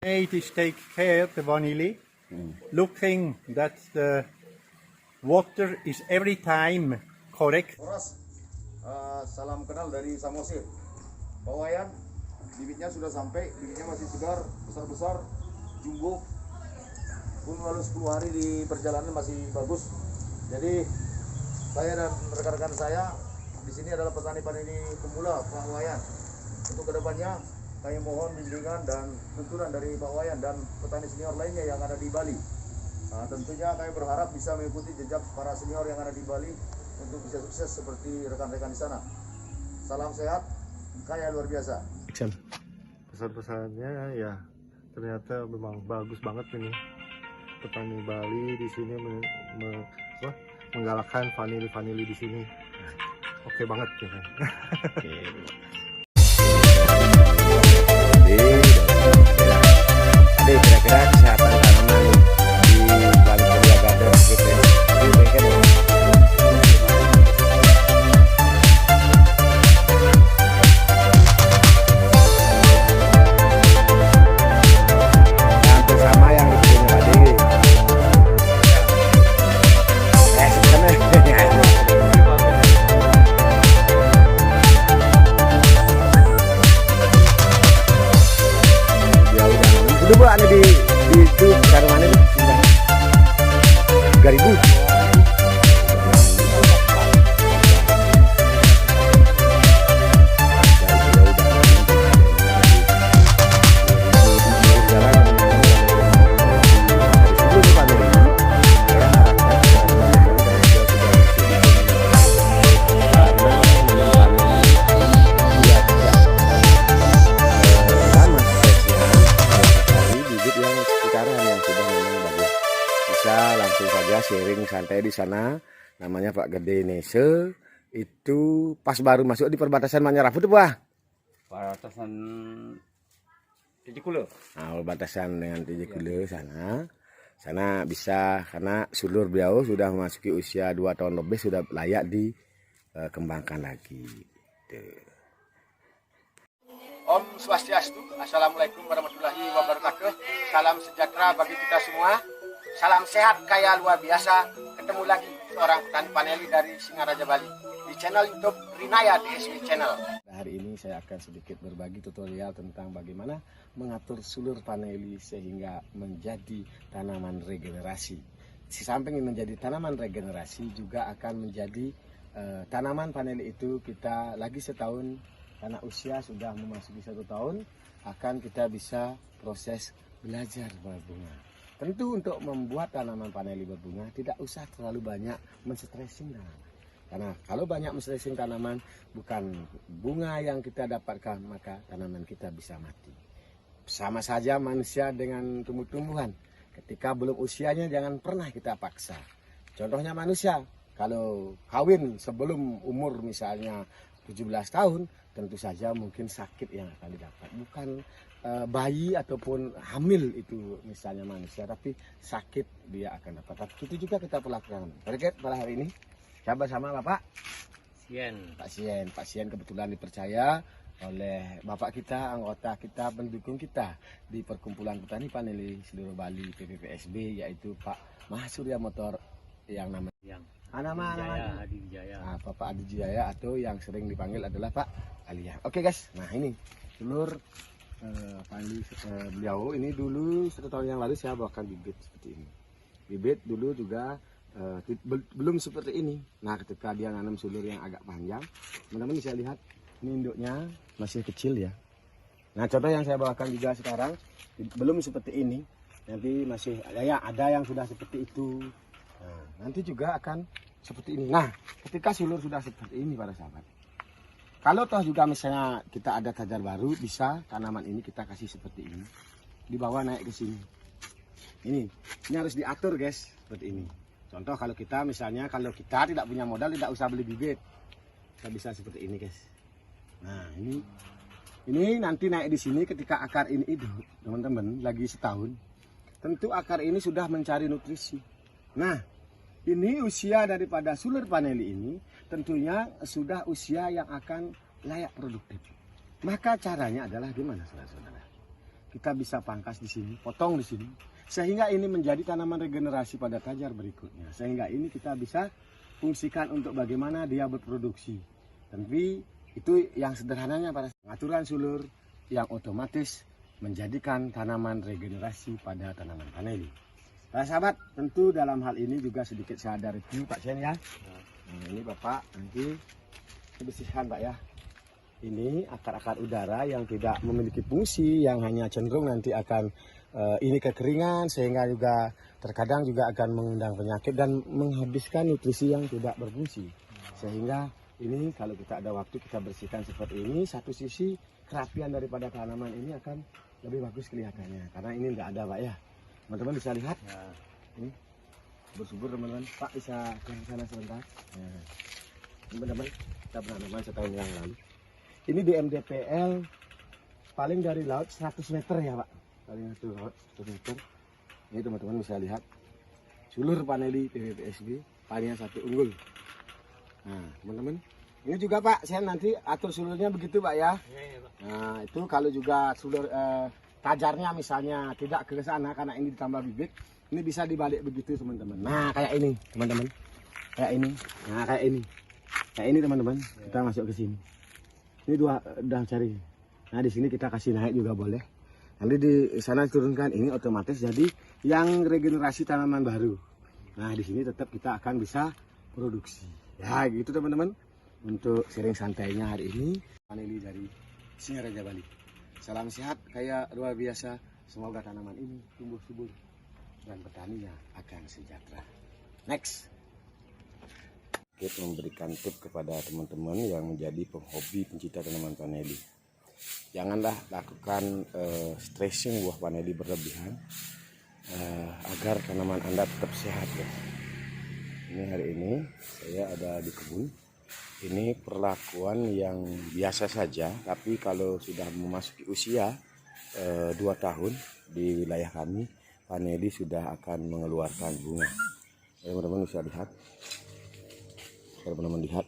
It is take care the vanilla, looking that the water is every time correct. Horas, salam kenal dari Samosir. Pak Wayan, bibitnya sudah sampai, bibitnya masih segar, besar-besar, jumbo. Pun lalu 10 hari di perjalanan masih bagus. Jadi saya dan rekan-rekan saya di sini adalah petani panili pemula Pak Wayan. Untuk kedepannya kami mohon bimbingan dan tuntunan dari Pak Wayan dan petani senior lainnya yang ada di Bali. Nah, tentunya kami berharap bisa mengikuti jejak para senior yang ada di Bali untuk bisa sukses seperti rekan-rekan di sana. Salam sehat, kaya luar biasa. Pesan-pesannya ya ternyata memang bagus banget ini. Petani Bali di sini menggalakkan vanili di sini. Oke banget ya. Jadi kira-kira kesehatan tanaman di Bali Korea Garden gitu ya. Hampir sama yang dipunya tadi. Dulu Bu, ada di itu sekarang mana itu? 3.000. Langsung saja sharing santai di sana. Namanya Pak Gede Nese. Itu pas baru masuk di perbatasan Manyarafu tuh, Pak. Perbatasan Tijikulo. Nah, perbatasan dengan Tijikulo sana. Sana bisa karena sulur beliau sudah memasuki usia 2 tahun lebih, sudah layak dikembangkan lagi. Tuh. Om Swastiastu, Assalamualaikum warahmatullahi wabarakatuh. Salam sejahtera bagi kita semua. Salam sehat kaya luar biasa. Ketemu lagi seorang petani paneli dari Singaraja Bali di channel YouTube Rinaya DSW Channel. Hari ini saya akan sedikit berbagi tutorial tentang bagaimana mengatur sulur paneli sehingga menjadi tanaman regenerasi. Di samping menjadi tanaman regenerasi juga akan menjadi tanaman paneli itu kita lagi setahun karena usia sudah memasuki 1 tahun akan kita bisa proses belajar berbunga. Tentu untuk membuat tanaman paneli berbunga tidak usah terlalu banyak menstressing tanaman. Karena kalau banyak menstressing tanaman, bukan bunga yang kita dapatkan, maka tanaman kita bisa mati. Sama saja manusia dengan tumbuh-tumbuhan. Ketika belum usianya jangan pernah kita paksa. Contohnya manusia, kalau kawin sebelum umur misalnya 17 tahun, tentu saja mungkin sakit yang akan didapat. Bukan bayi ataupun hamil itu misalnya manusia, tapi sakit dia akan dapat. Tapi itu juga kita perlakukan. Terkait pada hari ini, saya bersama Bapak Sien. Pak Sien kebetulan dipercaya oleh Bapak kita, anggota kita, pendukung kita di Perkumpulan Petani Paneli Seluruh Bali PPPSB, yaitu Pak Mahsurya Motor yang namanya Adi Wijaya. Nah, Bapak Adi Wijaya atau yang sering dipanggil adalah Pak Alia. Oke guys, nah ini telur paneli beliau ini dulu 1 tahun yang lalu saya bawakan bibit seperti ini. Bibit dulu juga belum seperti ini. Nah, ketika dia nanam sulur yang agak panjang, teman-teman bisa lihat ini induknya masih kecil ya. Nah, contoh yang saya bawakan juga sekarang belum seperti ini. Nanti masih ya ada yang sudah seperti itu. Nah, nanti juga akan seperti ini. Nah, ketika sulur sudah seperti ini para sahabat, kalau toh juga misalnya kita ada tajar baru, bisa tanaman ini kita kasih seperti ini, dibawa naik ke sini. Ini harus diatur guys, seperti ini. Contoh kalau kita misalnya kalau kita tidak punya modal, tidak usah beli bibit, kita bisa seperti ini guys. Nah, ini nanti naik di sini ketika akar ini hidup, teman-teman, lagi setahun, tentu akar ini sudah mencari nutrisi. Nah, ini usia daripada sulur paneli ini tentunya sudah usia yang akan layak produktif. Maka caranya adalah gimana saudara-saudara? kita bisa pangkas di sini, potong di sini, sehingga ini menjadi tanaman regenerasi pada tajar berikutnya. Sehingga ini kita bisa fungsikan untuk bagaimana dia berproduksi. Tapi itu yang sederhananya pada pengaturan sulur yang otomatis menjadikan tanaman regenerasi pada tanaman vanili. Para sahabat, tentu dalam hal ini juga sedikit saya ada review Pak Sen ya. Nah, ini Bapak nanti bersihkan Pak ya. Ini akar-akar udara yang tidak memiliki fungsi, yang hanya cenderung nanti akan ini kekeringan, sehingga juga terkadang juga akan mengundang penyakit dan menghabiskan nutrisi yang tidak berfungsi. Sehingga ini kalau kita ada waktu kita bersihkan seperti ini, satu sisi kerapian daripada tanaman ini akan lebih bagus kelihatannya, karena ini tidak ada Pak ya. Teman-teman bisa lihat ini bersubur teman-teman. Pak bisa ke sana sebentar. Nah, teman-teman, kita pernah teman setahun yang lalu. Ini di MDPL paling dari laut 100 meter ya Pak. Paling itu laut 100 meter. Ini teman-teman bisa lihat sulur vanili PPPSB paling satu unggul. Nah teman-teman, ini juga Pak, saya nanti atur sulurnya begitu Pak ya. Nah itu kalau juga sulur tajarnya misalnya tidak ke sana karena ini ditambah bibit, ini bisa dibalik begitu teman-teman. Nah kayak ini teman-teman, kayak ini, nah kayak ini teman-teman. Kita masuk ke sini. Ini dua udah cari. Nah di sini kita kasih naik juga boleh. Nanti di sana turunkan, ini otomatis jadi yang regenerasi tanaman baru. Nah di sini tetap kita akan bisa produksi. Ya gitu teman-teman. Untuk sharing santainya hari ini, vanili dari Singaraja Bali. Salam sehat kayak luar biasa. Semoga tanaman ini tumbuh subur dan petaninya akan sejahtera. Next. Kita memberikan tip kepada teman-teman yang menjadi penghobi pencinta tanaman vanili. Janganlah lakukan stressing buah vanili berlebihan agar tanaman Anda tetap sehat ya. Ini hari ini saya ada di kebun. Ini perlakuan yang biasa saja, tapi kalau sudah memasuki usia 2 tahun di wilayah kami, vanili sudah akan mengeluarkan bunga. Teman-teman bisa lihat. Teman-teman lihat.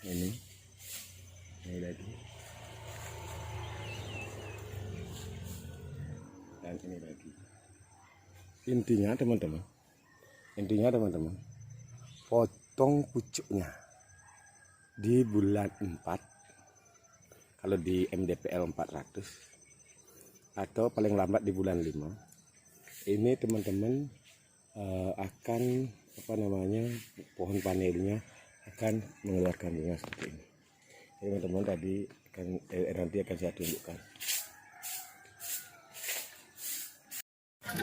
Ini lagi. Dan ini lagi. Intinya teman-teman, potong pucuknya di bulan 4 kalau di MDPL 400 atau paling lambat di bulan 5. Ini teman-teman akan pohon vanilinya akan mengeluarkan bunga seperti ini. Teman-teman tadi nanti akan saya tunjukkan.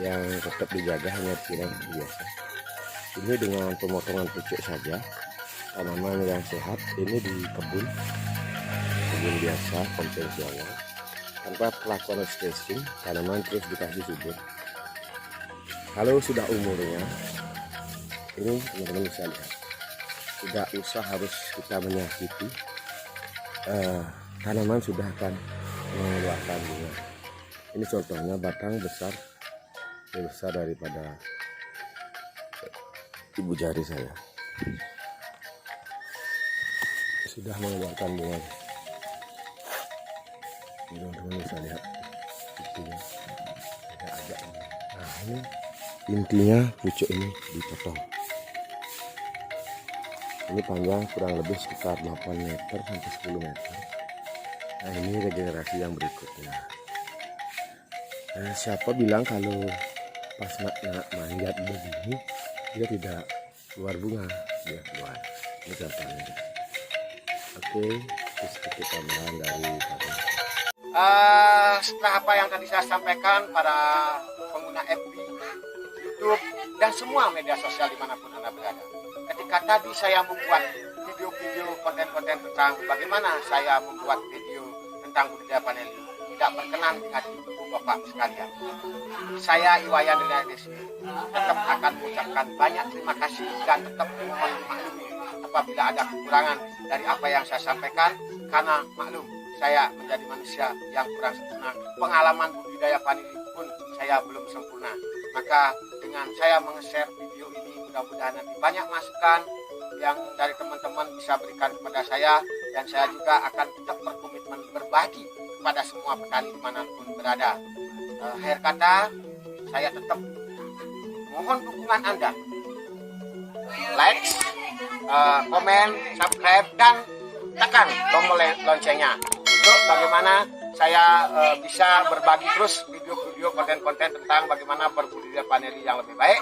Yang tetap dijaga hanya siram biasa. Ini dengan pemotongan pucuk saja, tanaman yang sehat ini di kebun biasa konvensional tanpa perlakuan stressing, tanaman terus dikasih subur. Kalau sudah umurnya ini teman-teman bisa lihat, tidak usah harus kita menyakiti, tanaman sudah akan mengeluarkan bunga. Ini contohnya batang besar daripada ibu jari saya, sudah mengeluarkan bunga. Teman-teman bisa lihat intinya agak. Nah ini intinya pucuk ini dipotong. Ini panjang kurang lebih sekitar 8 meter sampai 10 meter. Nah ini regenerasi yang berikutnya. Siapa bilang kalau pas nak manjat begini dia tidak keluar bunga, dia keluar. Ini contohnya. Oke, sedikit tambahan dari Pak. Setelah apa yang tadi saya sampaikan para pengguna FB, YouTube, dan semua media sosial dimanapun Anda berada. Ketika tadi saya membuat video-video konten-konten tentang bagaimana saya membuat video tentang budidaya vanili tidak berkenan di hati ibu bapak sekalian, saya Iwayan dari sini tetap akan mengucapkan banyak terima kasih dan tetap mohon dimaklumi apabila ada kekurangan dari apa yang saya sampaikan, karena maklum saya menjadi manusia yang kurang sempurna. Pengalaman budidaya vanili pun saya belum sempurna. Maka dengan saya meng-share video ini, mudah-mudahan nanti banyak masukan yang dari teman-teman bisa berikan kepada saya, dan saya juga akan tetap berkomitmen berbagi kepada semua petani dimanapun berada. Akhir kata, saya tetap mohon dukungan Anda. Like, komen, subscribe, dan tekan tombol loncengnya untuk bagaimana saya bisa berbagi terus video-video konten-konten tentang bagaimana berbudidaya vanili yang lebih baik.